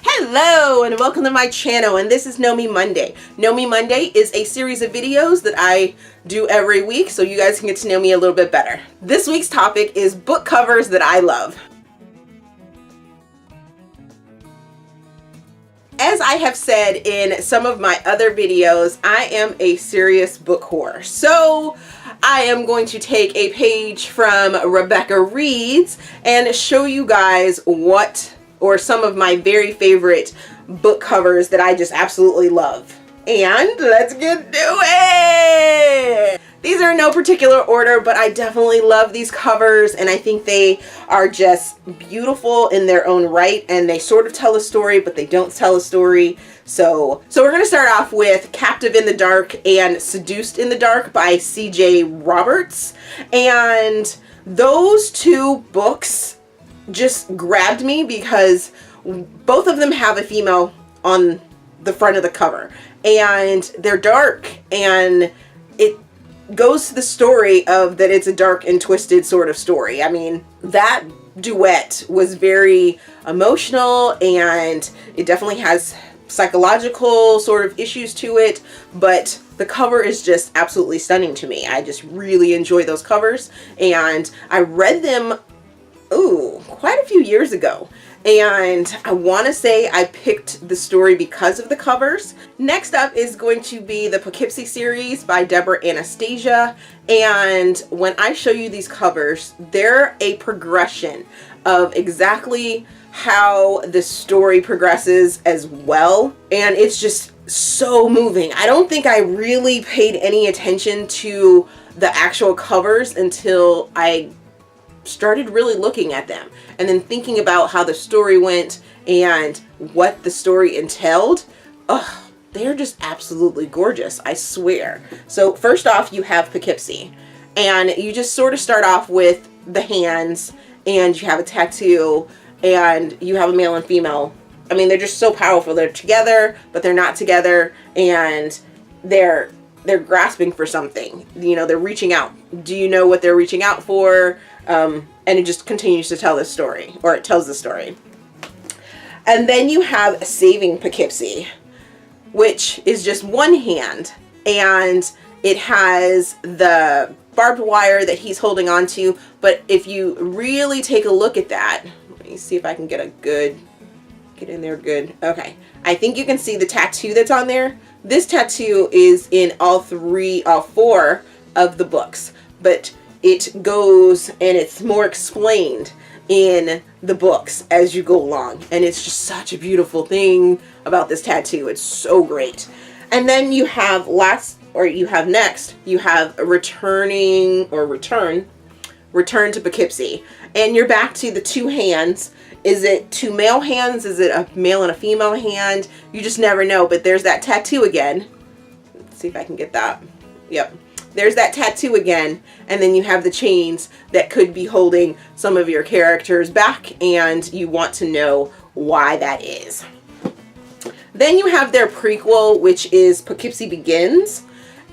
Hello and welcome to my channel, and this is Know Me Monday. Know Me Monday is a series of videos that I do every week so you guys can get to know me a little bit better. This week's topic is book covers that I love. As I have said in some of my other videos, I am a serious book whore. So I am going to take a page from Rebecca Reads and show you guys some of my very favorite book covers that I just absolutely love. And let's get to it! These are in no particular order, but I definitely love these covers, and I think they are just beautiful in their own right, and they sort of tell a story, but they don't tell a story. So we're going to start off with Captive in the Dark and Seduced in the Dark by C.J. Roberts. And those two books just grabbed me because both of them have a female on the front of the cover, and they're dark, and it goes to the story of that it's a dark and twisted sort of story. I mean, that duet was very emotional, and it definitely has psychological sort of issues to it, but the cover is just absolutely stunning to me. I just really enjoy those covers, and I read them quite a few years ago, and I want to say I picked the story because of the covers. Next up is going to be the Poughkeepsie series by Deborah Anastasia, and when I show you these covers, they're a progression of exactly how the story progresses as well, and it's just so moving. I don't think I really paid any attention to the actual covers until I started really looking at them and then thinking about how the story went and what the story entailed. They're just absolutely gorgeous, I swear. So first off, you have Poughkeepsie, and you just sort of start off with the hands, and you have a tattoo, and you have a male and female. I mean, they're just so powerful. They're together, but they're not together, and they're grasping for something. You know, they're reaching out. Do you know what they're reaching out for? And it just continues to tell the story, or it tells the story. And then you have Saving Poughkeepsie, which is just one hand, and it has the barbed wire that he's holding on to. But if you really take a look at that, let me see if I can get in there good. Okay, I think you can see the tattoo that's on there. This tattoo is in all four of the books, but it goes and it's more explained in the books as you go along, and it's just such a beautiful thing about this tattoo. It's so great. And then you have next you have Return to Poughkeepsie, and you're back to the two hands. Is it two male hands? Is it a male and a female hand? You just never know. But there's that tattoo again. Let's see if I can get that. Yep. There's that tattoo again, and then you have the chains that could be holding some of your characters back, and you want to know why that is. Then you have their prequel, which is Poughkeepsie Begins,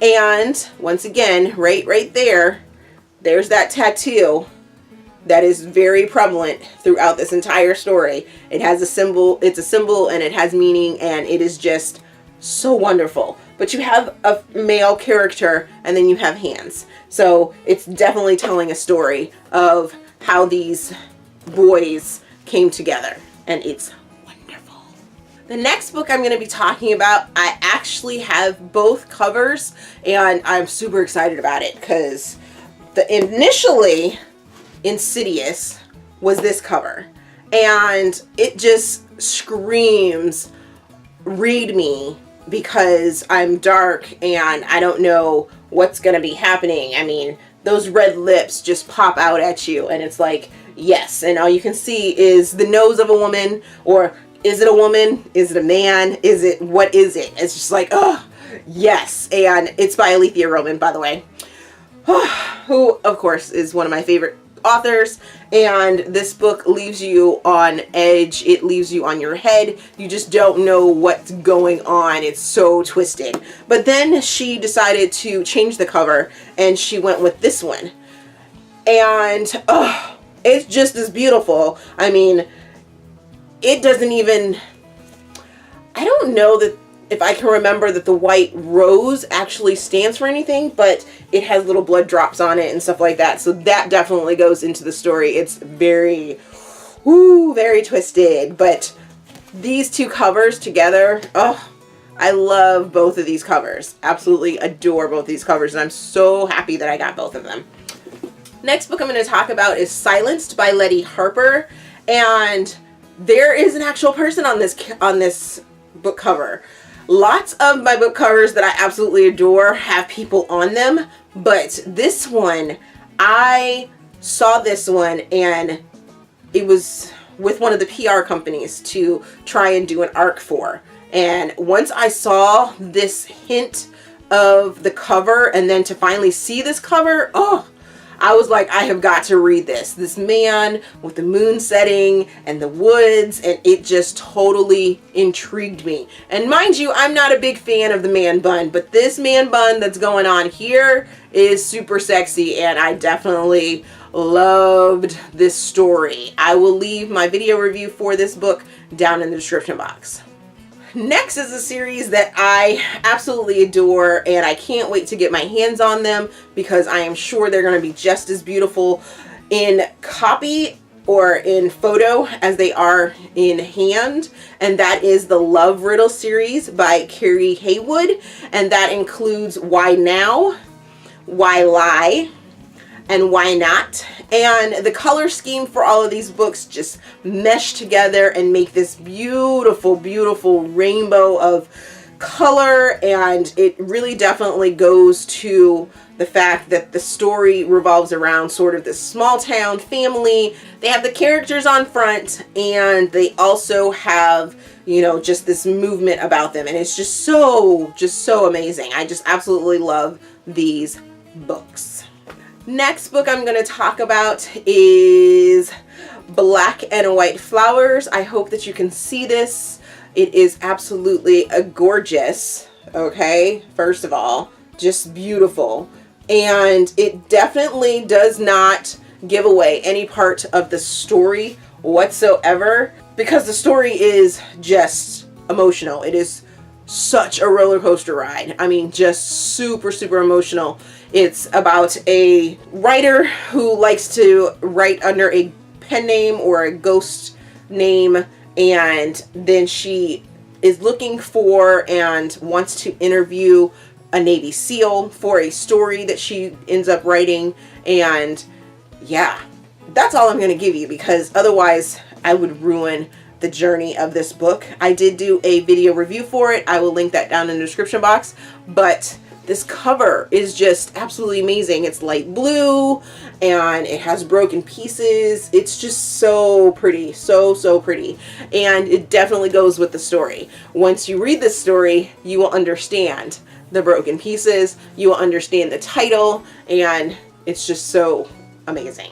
and once again, right there, there's that tattoo that is very prevalent throughout this entire story. It has a symbol, it's a symbol, and it has meaning, and it is just so wonderful. But you have a male character, and then you have hands. So it's definitely telling a story of how these boys came together, and it's wonderful. The next book I'm going to be talking about, I actually have both covers, and I'm super excited about it because initially Insidious was this cover, and it just screams, read me, because I'm dark and I don't know what's gonna be happening. I mean, those red lips just pop out at you, and it's like, yes, and all you can see is the nose of a woman, or is it a woman? Is it a man? What is it? It's just like, oh, yes. And it's by Ilya Truhanov, by the way, who, of course, is one of my favorite authors, and this book leaves you on edge. It leaves you on your head. You just don't know what's going on. It's so twisted. But then she decided to change the cover, and she went with this one, and it's just as beautiful. I mean, it doesn't even I don't know that if I can remember that the white rose actually stands for anything, but it has little blood drops on it and stuff like that. So that definitely goes into the story. It's very, very twisted. But these two covers together, oh, I love both of these covers. Absolutely adore both these covers, and I'm so happy that I got both of them. Next book I'm going to talk about is Silenced by Letty Harper, and there is an actual person on this book cover. Lots of my book covers that I absolutely adore have people on them, but this one, I saw this one and it was with one of the PR companies to try and do an arc for. And once I saw this hint of the cover and then to finally see this cover, oh, I was like, I have got to read this. This man with the moon setting and the woods, and it just totally intrigued me. And mind you, I'm not a big fan of the man bun, but this man bun that's going on here is super sexy, and I definitely loved this story. I will leave my video review for this book down in the description box. Next is a series that I absolutely adore, and I can't wait to get my hands on them because I am sure they're going to be just as beautiful in copy or in photo as they are in hand. And that is the Love Riddle series by Carrie Haywood, and that includes Why Now, Why Lie, and Why Not. And the color scheme for all of these books just mesh together and make this beautiful, beautiful rainbow of color. And it really definitely goes to the fact that the story revolves around sort of this small town family. They have the characters on front, and they also have, you know, just this movement about them. And it's just so amazing. I just absolutely love these books. Next book I'm going to talk about is Black and White Flowers. I hope that you can see this. It is absolutely gorgeous. Okay, first of all, just beautiful. And it definitely does not give away any part of the story whatsoever, because the story is just emotional. It is such a roller coaster ride. I mean, just super emotional. It's about a writer who likes to write under a pen name or a ghost name, and then she is looking for and wants to interview a Navy SEAL for a story that she ends up writing. And yeah, that's all I'm going to give you, because otherwise I would ruin the journey of this book. I did do a video review for it. I will link that down in the description box, but this cover is just absolutely amazing. It's light blue and it has broken pieces. It's just so pretty, so pretty. And it definitely goes with the story. Once you read this story, you will understand the broken pieces. You will understand the title, and it's just so amazing.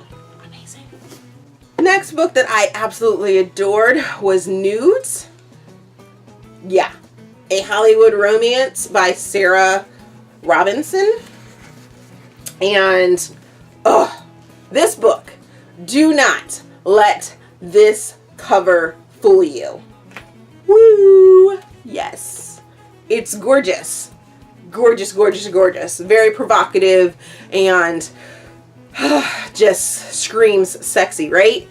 Next book that I absolutely adored was Nudes. Yeah, a Hollywood romance by Sarah Robinson. And this book, do not let this cover fool you. Woo! Yes, it's gorgeous. Gorgeous. Very provocative and just screams sexy, right?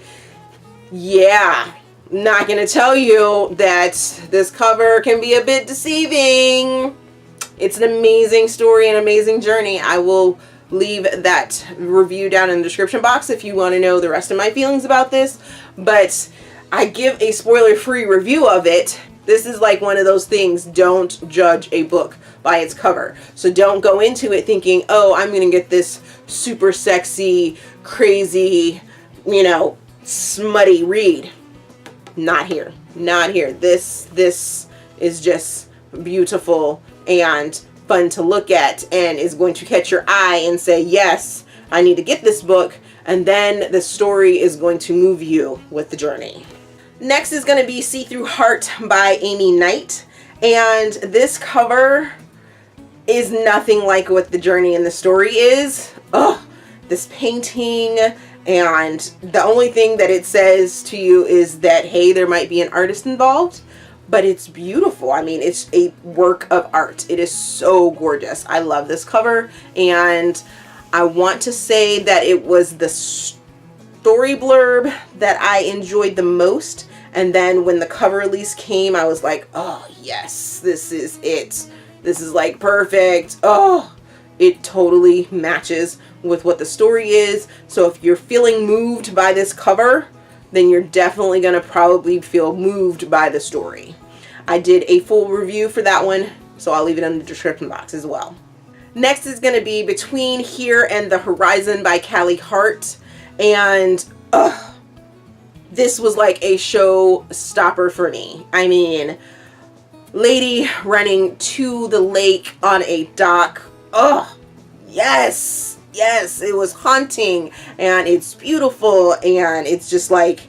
Yeah, not gonna tell you that this cover can be a bit deceiving. It's an amazing story and amazing journey. I will leave that review down in the description box if you want to know the rest of my feelings about this, but I give a spoiler-free review of it. This is like one of those things, don't judge a book by its cover. So don't go into it thinking, oh, I'm going to get this super sexy, crazy, you know, smutty read. Not here. Not here. This is just beautiful and fun to look at, and is going to catch your eye and say, yes, I need to get this book. And then the story is going to move you with the journey. Next is going to be See Through Heart by Amy Knight. And this cover is nothing like what the journey in the story is. Oh, this painting, and the only thing that it says to you is that, hey, there might be an artist involved. but it's beautiful. I mean, it's a work of art. It is so gorgeous. I love this cover, and I want to say that it was the story blurb that I enjoyed the most. And then when the cover release came, I was like, oh yes, this is it. This is like perfect. Oh, it totally matches with what the story is. So if you're feeling moved by this cover, then you're definitely going to probably feel moved by the story. I did a full review for that one, so I'll leave it in the description box as well. Next is going to be Between Here and the Horizon by Callie Hart. And this was like a showstopper for me. I mean, lady running to the lake on a dock. Oh, yes, yes, it was haunting, and it's beautiful, and it's just like,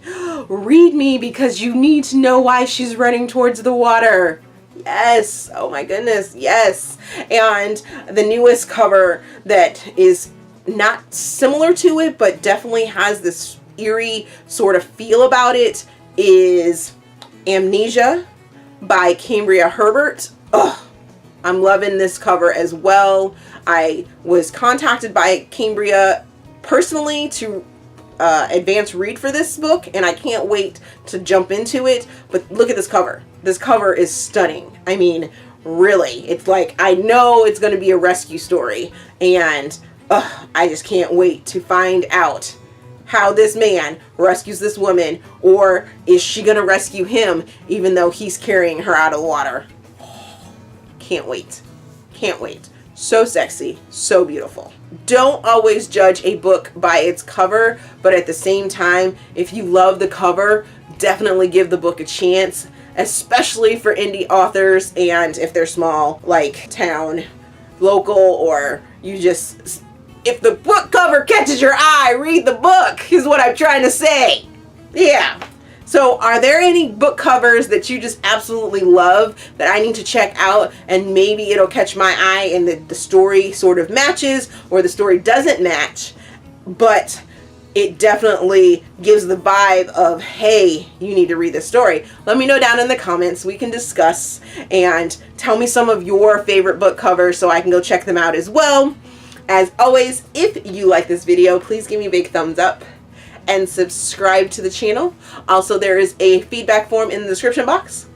read me because you need to know why she's running towards the water. Yes, oh my goodness, yes. And the newest cover that is not similar to it, but definitely has this eerie sort of feel about it, is Amnesia by Cambria Herbert. Ugh, I'm loving this cover as well. I was contacted by Cambria personally to advance read for this book, and I can't wait to jump into it. But look at this cover. This cover is stunning. I mean, really, it's like, I know it's going to be a rescue story, and I just can't wait to find out how this man rescues this woman, or is she going to rescue him even though he's carrying her out of the water. Can't wait. Can't wait. So sexy, so beautiful. Don't always judge a book by its cover, but at the same time, if you love the cover, definitely give the book a chance, especially for indie authors, and if they're small, like town, local, or you just, if the book cover catches your eye, read the book, is what I'm trying to say. Yeah. So are there any book covers that you just absolutely love that I need to check out, and maybe it'll catch my eye and the story sort of matches, or the story doesn't match, but it definitely gives the vibe of, hey, you need to read this story? Let me know down in the comments. We can discuss, and tell me some of your favorite book covers so I can go check them out as well. As always, if you like this video, please give me a big thumbs up and subscribe to the channel. Also, there is a feedback form in the description box,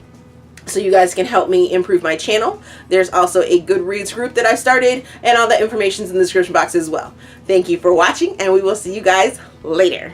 so you guys can help me improve my channel. There's also a Goodreads group that I started, and all that information is in the description box as well. Thank you for watching, and we will see you guys later.